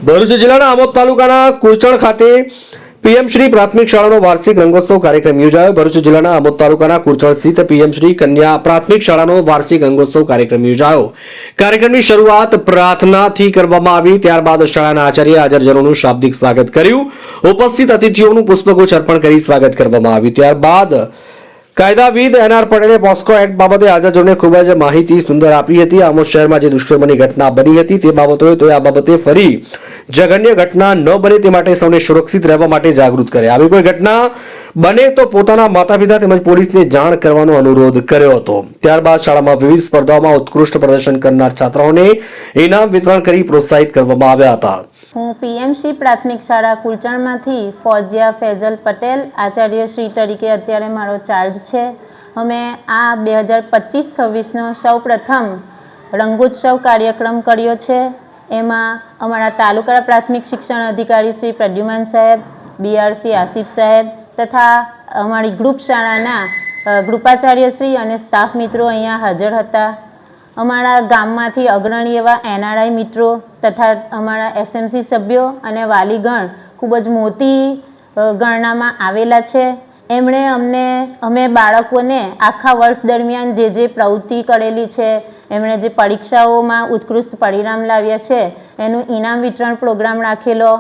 ભરૂચ જિલ્લાના આમોદ તાલુકાના કુરચણ ખાતે પીએમ શ્રી પ્રાથમિક શાળાનો વાર્ષિક રંગોત્સવ કાર્યક્રમ યોજાયો। ભરૂચ જિલ્લાના આમોદ તાલુકાના કુરચણ સ્થિત પીએમ શ્રી કન્યા પ્રાથમિક શાળાનો વાર્ષિક રંગોત્સવ કાર્યક્રમ યોજાયો। કાર્યક્રમની શરૂઆત પ્રાર્થનાથી કરવામાં આવી। ત્યારબાદ શાળાના આચાર્ય હાજરજનોનું શાબ્દિક સ્વાગત કર્યું। ઉપસ્થિત અતિથિઓનું પુષ્પગુચ્છ અર્પણ કરી સ્વાગત કરવામાં આવ્યું। ત્યારબાદ કાયદાવિદ એનઆર પટેલે પોસ્કો એક્ટ બાબતે હાજરજનોને ખૂબ જ માહિતી સુંદર આપી હતી। આમોદ શહેરમાં જે દુષ્કર્મની ઘટના બની હતી તે બાબતોએ તો આ બાબતે ફરી જઘન્ય ઘટના ન બને તે માટે સૌને સુરક્ષિત રહેવા માટે જાગૃત કરે। આવી કોઈ ઘટના બને તો પોતાના માતા પિતા તેમજ પોલીસને જાણ કરવાનો અનુરોધ કર્યો હતો। ત્યારબાદ શાળામાં વિવિધ સ્પર્ધાઓમાં ઉત્કૃષ્ટ પ્રદર્શન કરનાર છાત્રાઓને ઇનામ વિતરણ કરી પ્રોત્સાહિત કરવામાં આવ્યા હતા। હું પીએમસી પ્રાથમિક શાળા કુલચણમાંથી ફોજિયા ફૈઝલ પટેલ આચાર્ય શ્રી તરીકે અત્યારે મારો ચાર્જ છે। અમે આ 2025-26નો સૌપ્રથમ રંગોત્સવ કાર્યક્રમ કર્યો છે। એમાં અમારા તાલુકા પ્રાથમિક શિક્ષણ અધિકારી શ્રી પ્રદ્યુમન સાહેબ, બીઆરસી આસિફ સાહેબ તથા અમારી ગ્રુપ શાળાના ગ્રુપાચાર્ય શ્રી અને સ્ટાફ મિત્રો અહીંયા હાજર હતા। અમારા ગામમાંથી અગ્રણી એવા એનઆરઆઈ મિત્રો તથા અમારા એસએમસી સભ્યો અને વાલીગણ ખૂબ જ મોટી ગણનામાં આવેલા છે। એમણે અમે બાળકોને આખા વર્ષ દરમિયાન જે પ્રવૃત્તિ કરેલી છે, એમણે જે પરીક્ષાઓમાં ઉત્કૃષ્ટ પરિણામ લાવ્યા છે એનું ઇનામ વિતરણ પ્રોગ્રામ રાખેલો।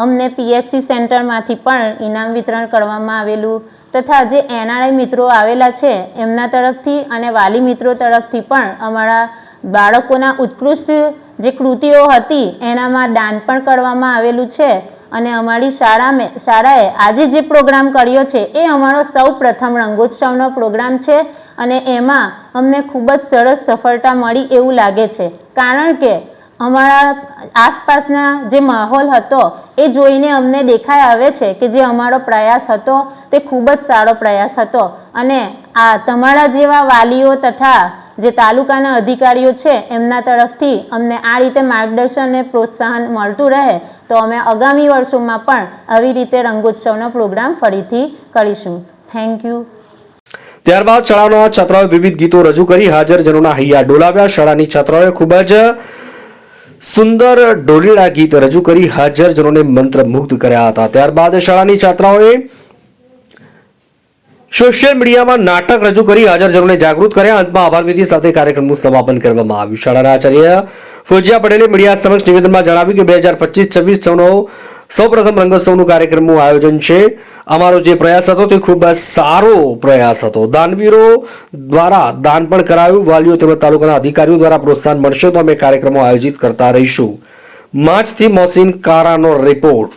અમને પીએચસી સેન્ટરમાંથી પણ ઇનામ વિતરણ કરવામાં આવેલું તથા જે એનઆરઆઈ મિત્રો આવેલા છે એમના તરફથી અને વાલી મિત્રો તરફથી પણ અમારા બાળકોના ઉત્કૃષ્ટ જે કૃતિઓ હતી એનામાં દાન પણ કરવામાં આવેલું છે। અને અમારી શાળાએ આજે જે પ્રોગ્રામ કર્યો છે એ અમારો સૌ પ્રથમ રંગોત્સવનો પ્રોગ્રામ છે અને એમાં અમને ખૂબ જ સરસ સફળતા મળી એવું લાગે છે, કારણ કે અમારા આસપાસના જે માહોલ હતો એ જોઈને અમને દેખાઈ આવે છે કે જે અમારો પ્રયાસ હતો તે ખૂબ જ સારો પ્રયાસ હતો। અને આ તમારા જેવા વાલીઓ તથા જે તાલુકાના અધિકારીઓ છે એમના તરફથી અમને આ રીતે માર્ગદર્શન અને પ્રોત્સાહન મળતું રહે તો અમે આગામી વર્ષોમાં પણ આવી રીતે રંગોત્સવનો પ્રોગ્રામ ફરીથી કરીશું। Thank you. ત્યારબાદ શાળાના છાત્રાઓએ વિવિધ ગીતો રજૂ કરી હાજરજનોના હૈયા ડોલાવ્યા। શાળાની છાત્રાઓએ ખૂબ જ સુંદર ઢોલીડા ગીત રજૂ કરી હાજરજનોને મંત્રમુગ્ધ કર્યા હતા। ત્યારબાદ શાળાની છાત્રાઓએ સોશિયલ મીડિયામાં નાટક રજૂ કરી હાજરજનોને જાગૃત કર્યા। અંતમાં આભાર વિધિ સાથે કાર્યક્રમનું સમાપન કરવામાં આવ્યું। શાળાના આચાર્ય ફોજિયા પટેલે મીડિયા સમક્ષ નિવેદનમાં જણાવ્યું કે 2025-26નો સૌપ્રથમ રંગોત્સવનું કાર્યક્રમનું આયોજન છે। અમારો જે પ્રયાસ હતો તે ખૂબ જ સારો પ્રયાસ હતો। દાનવીરો દ્વારા દાન પણ કરાયું। વાલીઓ તેમજ તાલુકાના અધિકારીઓ દ્વારા પ્રોત્સાહન મળશે તો અમે કાર્યક્રમો આયોજિત કરતા રહીશું। માર્ચથી મોહસિન કારાનો રિપોર્ટ।